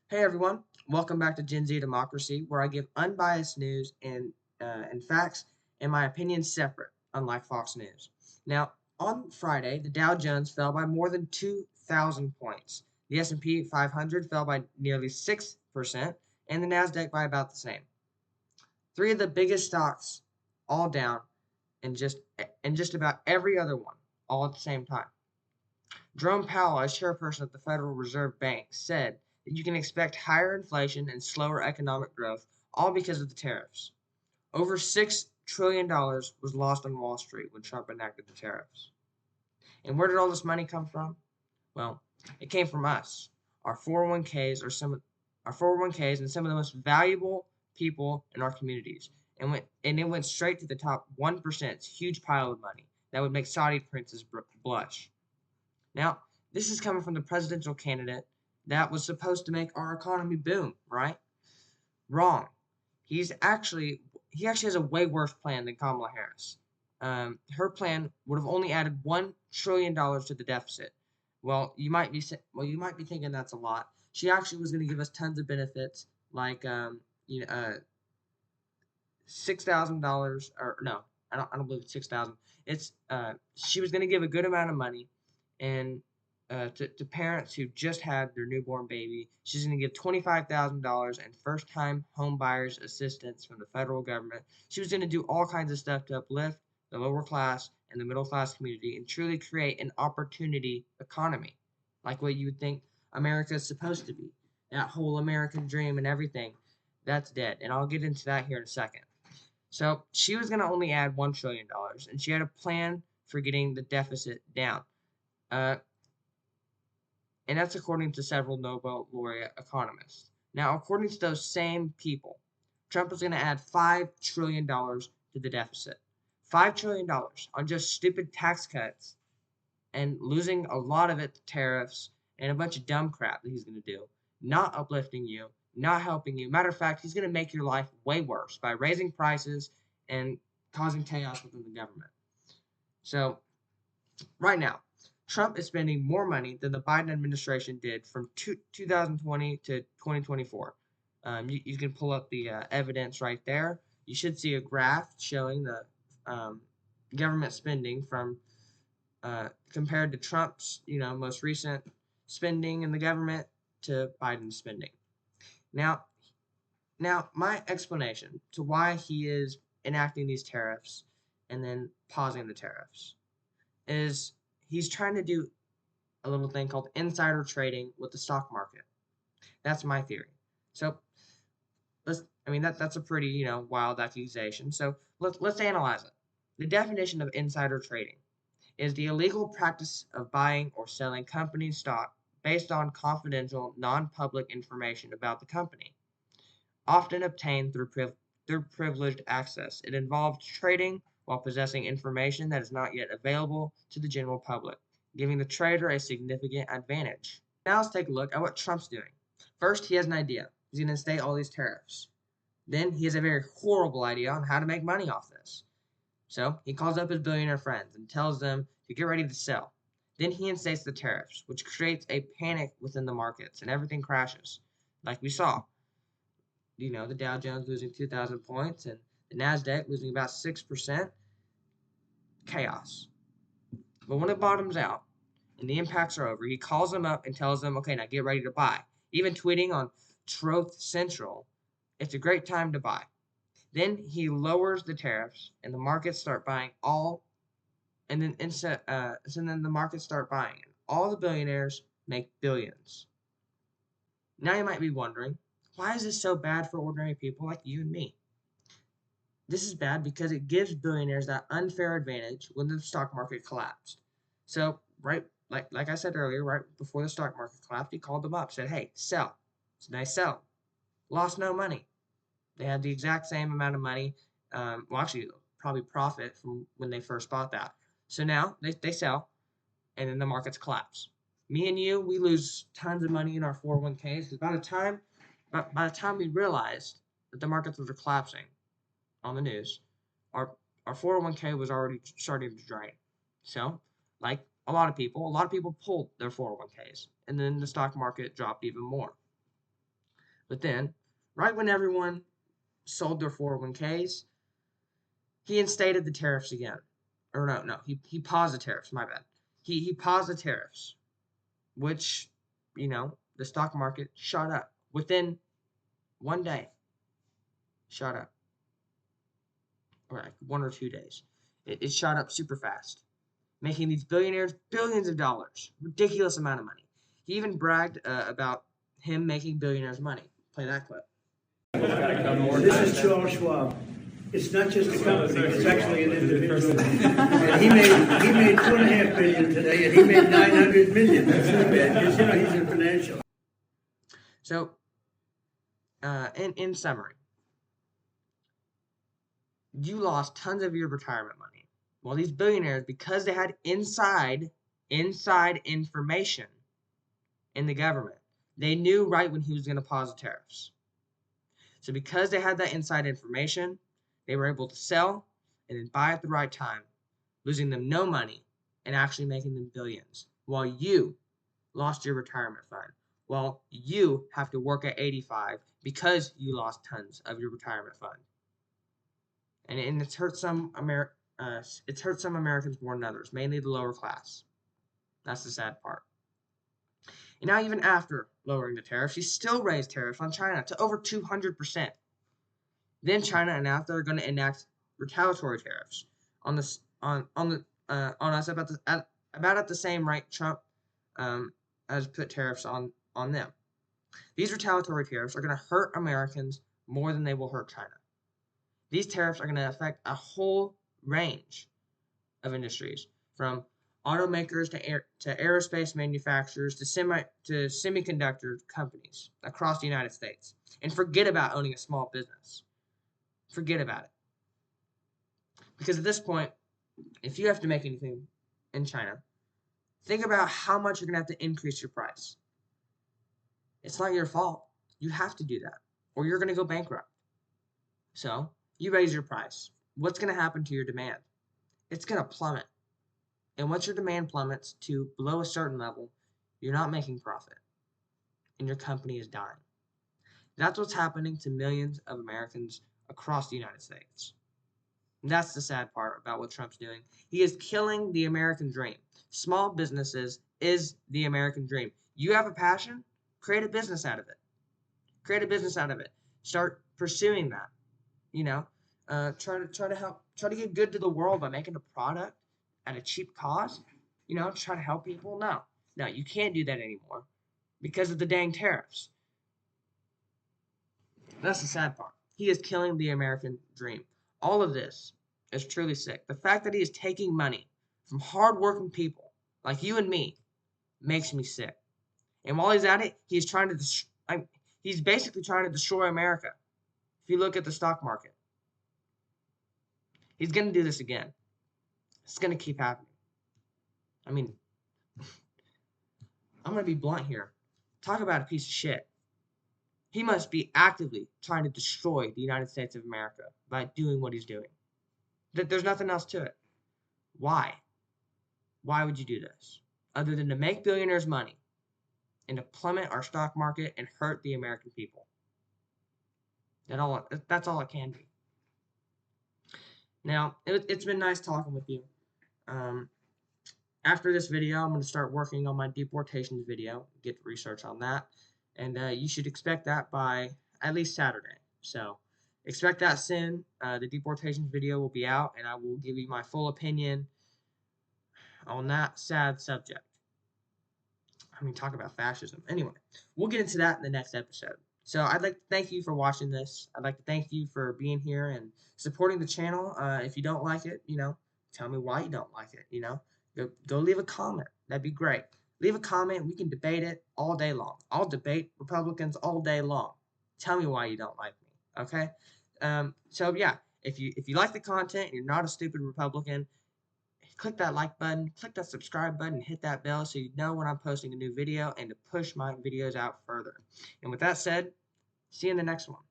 Hey everyone, welcome back to Gen Z Democracy, where I give unbiased news and facts and my opinions separate, unlike Fox News. Now, on Friday, the Dow Jones fell by more than 2,000 points. The S&P 500 fell by nearly 6%, and the Nasdaq by about the same. Three of the biggest stocks all down, and just about every other one all at the same time. Jerome Powell, as chairperson of the Federal Reserve Bank, said that you can expect higher inflation and slower economic growth, all because of the tariffs. Over $6 trillion was lost on Wall Street when Trump enacted the tariffs. And where did all this money come from? Well, it came from us. Our 401ks are some our 401ks and some of the most valuable people in our communities. And it went straight to the top 1%, huge pile of money that would make Saudi princes blush. Now, this is coming from the presidential candidate that was supposed to make our economy boom, right? Wrong. He actually has a way worse plan than Kamala Harris. Her plan would have only added $1 trillion to the deficit. You might be thinking that's a lot. She actually was going to give us tons of benefits, like you know, $6,000 or no, I don't believe it's 6,000. It's she was going to give a good amount of money and to parents who just had their newborn baby. She's going to give $25,000 and first-time home buyers assistance from the federal government. She was going to do all kinds of stuff to uplift the lower class and the middle class community and truly create an opportunity economy, like what you would think America is supposed to be. That whole American dream and everything, that's dead. And I'll get into that here in a second. So she was going to only add $1 trillion, and she had a plan for getting the deficit down. Uh, and that's according to several Nobel laureate economists. Now, according to those same people, Trump is going to add $5 trillion to the deficit. $5 trillion on just stupid tax cuts and losing a lot of it to tariffs and a bunch of dumb crap that he's going to do, not uplifting you, not helping you. Matter of fact, he's going to make your life way worse by raising prices and causing chaos within the government. So, right now, Trump is spending more money than the Biden administration did from 2020 to 2024. You can pull up the evidence right there. You should see a graph showing the um, government spending from compared to Trump's, most recent spending in the government to Biden's spending. Now, now my explanation to why he is enacting these tariffs and then pausing the tariffs is he's trying to do a little thing called insider trading with the stock market. That's my theory. So that's a pretty wild accusation. So let's analyze it. The definition of insider trading is the illegal practice of buying or selling company stock based on confidential, non-public information about the company, often obtained through privileged access. It involves trading while possessing information that is not yet available to the general public, giving the trader a significant advantage. Now let's take a look at what Trump's doing. First, he has an idea. He's going to instate all these tariffs. Then he has a very horrible idea on how to make money off this. So he calls up his billionaire friends and tells them to get ready to sell. Then he instates the tariffs, which creates a panic within the markets and everything crashes. Like we saw, the Dow Jones losing 2,000 points and the Nasdaq losing about 6%. Chaos. But when it bottoms out and the impacts are over, he calls them up and tells them, okay, now get ready to buy. Even tweeting on Truth Central, it's a great time to buy. Then he lowers the tariffs and the markets start buying all, and then so then the markets start buying. And all the billionaires make billions. Now you might be wondering, why is this so bad for ordinary people like you and me? This is bad because it gives billionaires that unfair advantage when the stock market collapsed. So, right, like I said earlier, right before the stock market collapsed, he called them up, said, "Hey, sell." So they sell. Lost no money. They had the exact same amount of money. Actually, probably profit from when they first bought that. So now they sell, and then the markets collapse. Me and you, we lose tons of money in our 401ks. By the time we realized that the markets were collapsing on the news, our our 401k was already starting to drain. So, like a lot of people pulled their 401ks, and then the stock market dropped even more. But then, right when everyone sold their 401ks, he instated the tariffs again. Or no, he paused the tariffs, my bad. He paused the tariffs, which, the stock market shot up. Within one day, shot up. Or like 1 or 2 days. It shot up super fast, making these billionaires billions of dollars. Ridiculous amount of money. He even bragged about him making billionaires money. Play that clip. This is Charles Schwab. It's not just a company, it's actually an individual. And he made $2.5 billion today, and he made $900 million. That's not bad, because he's in financial. So, in summary, you lost tons of your retirement money. Well, these billionaires, because they had inside information in the government, they knew right when he was going to pause the tariffs. So because they had that inside information, they were able to sell and then buy at the right time, losing them no money and actually making them billions, while you lost your retirement fund. While you have to work at 85 because you lost tons of your retirement fund. And it's hurt some Americans more than others, mainly the lower class. That's the sad part. And now even after lowering the tariffs, he still raised tariffs on China to over 200%. Then China announced they're going to enact retaliatory tariffs on us about at the same rate Trump has put tariffs on them. These retaliatory tariffs are going to hurt Americans more than they will hurt China. These tariffs are going to affect a whole range of industries, from automakers to aerospace manufacturers to semiconductor companies across the United States. And forget about owning a small business. Forget about it. Because at this point, if you have to make anything in China, think about how much you're going to have to increase your price. It's not your fault. You have to do that, or you're going to go bankrupt. So, you raise your price. What's going to happen to your demand? It's going to plummet. And once your demand plummets to below a certain level, you're not making profit. And your company is dying. That's what's happening to millions of Americans across the United States. And that's the sad part about what Trump's doing. He is killing the American dream. Small businesses is the American dream. You have a passion? Create a business out of it. Create a business out of it. Start pursuing that. Try to get good to the world by making a product at a cheap cost. Try to help people. No, you can't do that anymore because of the dang tariffs. That's the sad part. He is killing the American dream. All of this is truly sick. The fact that he is taking money from hardworking people like you and me makes me sick. And while he's at it, he's basically trying to destroy America. If you look at the stock market, he's going to do this again. It's going to keep happening. I mean, I'm going to be blunt here. Talk about a piece of shit. He must be actively trying to destroy the United States of America by doing what he's doing. There's nothing else to it. Why? Why would you do this? Other than to make billionaires money and to plummet our stock market and hurt the American people. That's all it can be. Now, it's been nice talking with you. After this video, I'm going to start working on my deportations video, get research on that. And you should expect that by at least Saturday. So expect that soon. The deportations video will be out, and I will give you my full opinion on that sad subject. I mean, talk about fascism. Anyway, we'll get into that in the next episode. So I'd like to thank you for watching this. I'd like to thank you for being here and supporting the channel. If you don't like it, tell me why you don't like it, Go leave a comment. That'd be great. Leave a comment. We can debate it all day long. I'll debate Republicans all day long. Tell me why you don't like me, okay? So yeah, if you like the content and you're not a stupid Republican, click that like button, click that subscribe button, and hit that bell so you know when I'm posting a new video and to push my videos out further. And with that said, see you in the next one.